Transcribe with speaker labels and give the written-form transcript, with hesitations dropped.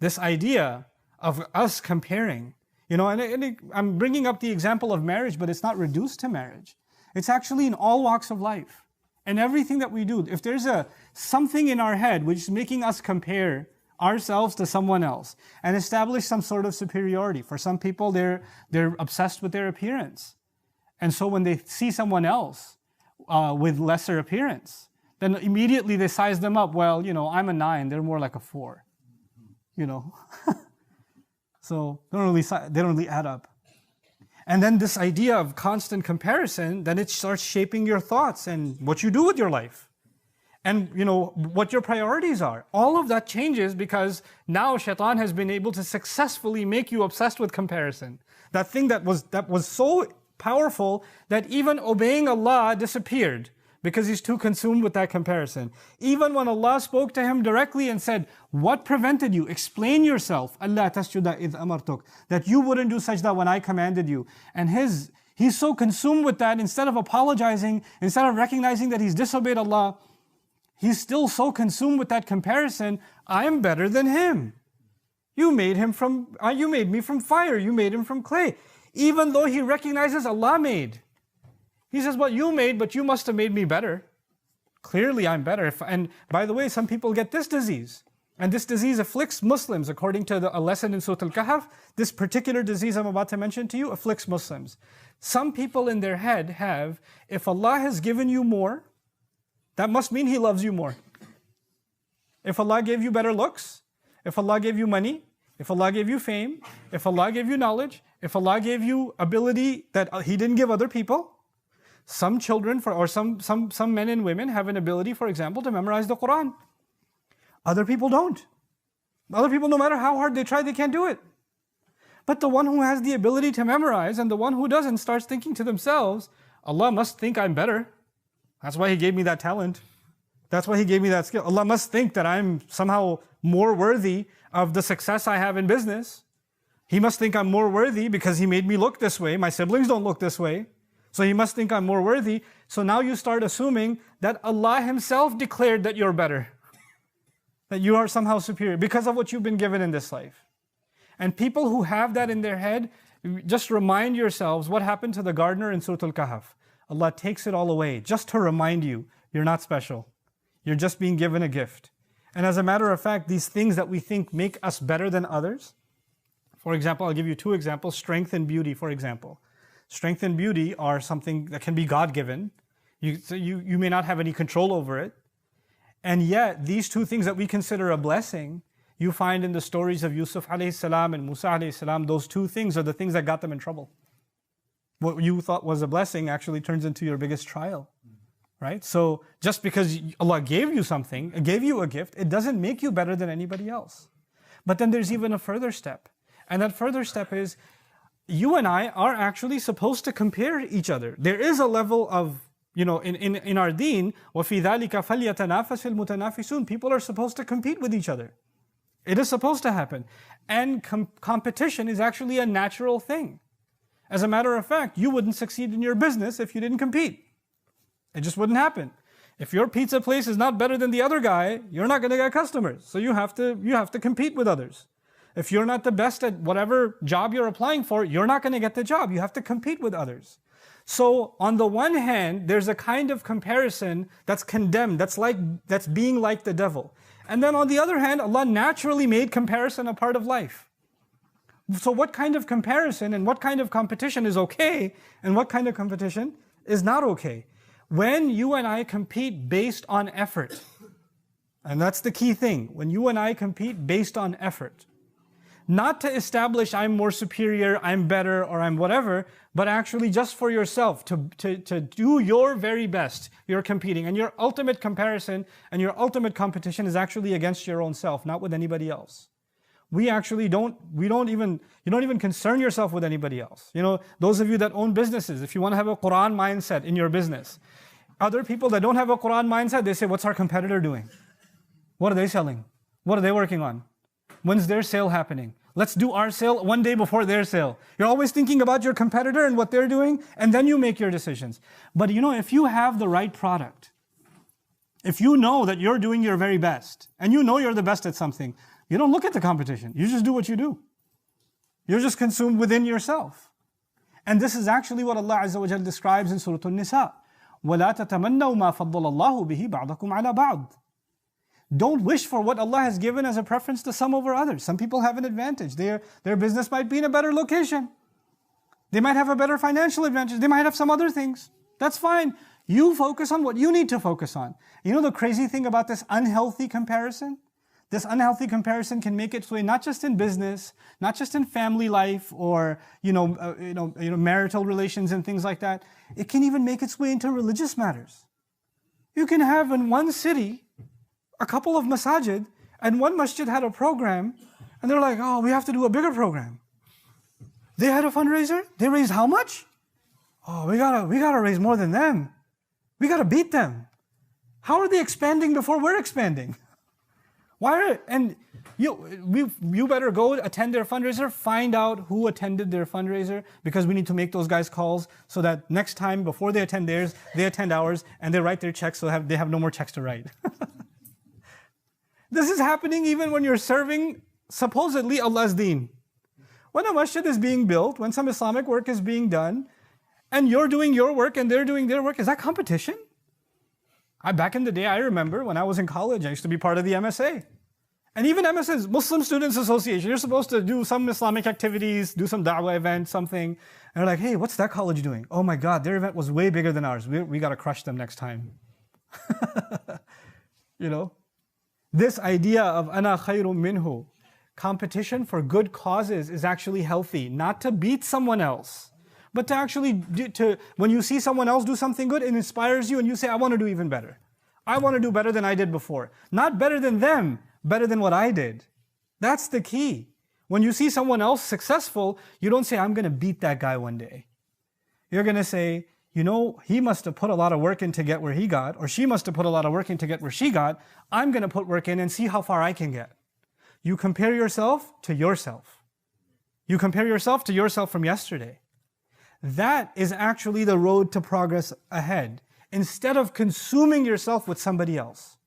Speaker 1: This idea of us comparing, I'm bringing up the example of marriage, but it's not reduced to marriage. It's actually in all walks of life. And everything that we do, if there's something in our head which is making us compare ourselves to someone else and establish some sort of superiority. For some people, they're obsessed with their appearance. And so when they see someone else with lesser appearance, then immediately they size them up. Well, I'm a 9, they're more like a 4. So they don't really add up. And then this idea of constant comparison, then it starts shaping your thoughts and what you do with your life. And what your priorities are. All of that changes because now shaitan has been able to successfully make you obsessed with comparison. That thing that was so powerful that even obeying Allah disappeared because he's too consumed with that comparison. Even when Allah spoke to him directly and said, what prevented you? Explain yourself. Allah tasjuda idh amartuk. That you wouldn't do sajda when I commanded you. And he's so consumed with that, instead of apologizing, instead of recognizing that he's disobeyed Allah, he's still so consumed with that comparison. I'm better than him. You made me from fire. You made him from clay. Even though he recognizes Allah made. He says, well, you made, but you must have made me better. Clearly, I'm better. And by the way, some people get this disease. And this disease afflicts Muslims. According to a lesson in Surah Al-Kahf, this particular disease I'm about to mention to you afflicts Muslims. Some people in their head have, if Allah has given you more, that must mean He loves you more. If Allah gave you better looks, if Allah gave you money, if Allah gave you fame, if Allah gave you knowledge, if Allah gave you ability that He didn't give other people, some children some men and women have an ability, for example, to memorize the Quran. Other people don't. Other people, no matter how hard they try, they can't do it. But the one who has the ability to memorize and the one who doesn't starts thinking to themselves, Allah must think I'm better. That's why He gave me that talent. That's why He gave me that skill. Allah must think that I'm somehow more worthy of the success I have in business. He must think I'm more worthy because He made me look this way. My siblings don't look this way. So He must think I'm more worthy. So now you start assuming that Allah Himself declared that you're better. That you are somehow superior because of what you've been given in this life. And people who have that in their head, just remind yourselves what happened to the gardener in Surah Al-Kahf. Allah takes it all away just to remind you, you're not special. You're just being given a gift. And as a matter of fact, these things that we think make us better than others, for example, I'll give you 2 examples, strength and beauty, for example. Strength and beauty are something that can be God-given. You may not have any control over it. And yet, these 2 things that we consider a blessing, you find in the stories of Yusuf alayhi salam and Musa alayhi salam, those 2 things are the things that got them in trouble. What you thought was a blessing actually turns into your biggest trial. Right? So, just because Allah gave you something, gave you a gift, it doesn't make you better than anybody else. But then there's even a further step. And that further step is, you and I are actually supposed to compare each other. There is a level of, in our deen, وَفِي ذَلِكَ فَلْيَتَنَافَسِ الْمُتَنَافِسُونَ. People are supposed to compete with each other. It is supposed to happen. And competition is actually a natural thing. As a matter of fact, you wouldn't succeed in your business if you didn't compete. It just wouldn't happen. If your pizza place is not better than the other guy, you're not going to get customers. So you have to compete with others. If you're not the best at whatever job you're applying for, you're not going to get the job. You have to compete with others. So on the one hand, there's a kind of comparison that's condemned, that's being like the devil. And then on the other hand, Allah naturally made comparison a part of life. So what kind of comparison and what kind of competition is okay and what kind of competition is not okay? When you and I compete based on effort, and that's the key thing, when you and I compete based on effort, not to establish I'm more superior, I'm better, or I'm whatever, but actually just for yourself, to do your very best, you're competing. And your ultimate comparison and your ultimate competition is actually against your own self, not with anybody else. You don't even concern yourself with anybody else. Those of you that own businesses, if you want to have a Quran mindset in your business, other people that don't have a Quran mindset, they say, what's our competitor doing? What are they selling? What are they working on? When's their sale happening? Let's do our sale one day before their sale. You're always thinking about your competitor and what they're doing, and then you make your decisions. But if you have the right product, if you know that you're doing your very best, and you know you're the best at something, You don't look at the competition. You just do what you do. You're just consumed within yourself. And this is actually what Allah Azza wa Jal describes in Surah An-Nisa. وَلَا تَتَمَنَّوْا مَا فَضَّلَ اللَّهُ بِهِ بَعْضَكُمْ عَلَى بَعْضٍ. Don't wish for what Allah has given as a preference to some over others. Some people have an advantage. Their business might be in a better location. They might have a better financial advantage. They might have some other things. That's fine. You focus on what you need to focus on. You know the crazy thing about this unhealthy comparison? This unhealthy comparison can make its way not just in business, not just in family life or marital relations and things like that. It can even make its way into religious matters. You can have in one city a couple of masajid, and one masjid had a program, and they're like, oh, we have to do a bigger program. They had a fundraiser. They raised how much? Oh, we gotta raise more than them. We gotta beat them. How are they expanding before we're expanding? You better go attend their fundraiser, find out who attended their fundraiser, because we need to make those guys calls so that next time before they attend theirs, they attend ours, and they write their checks so they have no more checks to write. This is happening even when you're serving supposedly Allah's deen. When a masjid is being built, when some Islamic work is being done, and you're doing your work and they're doing their work, is that competition? Back in the day, I remember when I was in college, I used to be part of the MSA. And even MSA's, Muslim Students Association, you're supposed to do some Islamic activities, do some da'wah event, something. And they're like, hey, what's that college doing? Oh my God, their event was way bigger than ours. We got to crush them next time. This idea of ana khayrun minhu, competition for good causes, is actually healthy. Not to beat someone else, but to actually, when you see someone else do something good, it inspires you and you say, I want to do even better. I want to do better than I did before. Not better than them, better than what I did. That's the key. When you see someone else successful, you don't say, I'm going to beat that guy one day. You're going to say, he must have put a lot of work in to get where he got, or she must have put a lot of work in to get where she got. I'm going to put work in and see how far I can get. You compare yourself to yourself. You compare yourself to yourself from yesterday. That is actually the road to progress ahead, instead of consuming yourself with somebody else.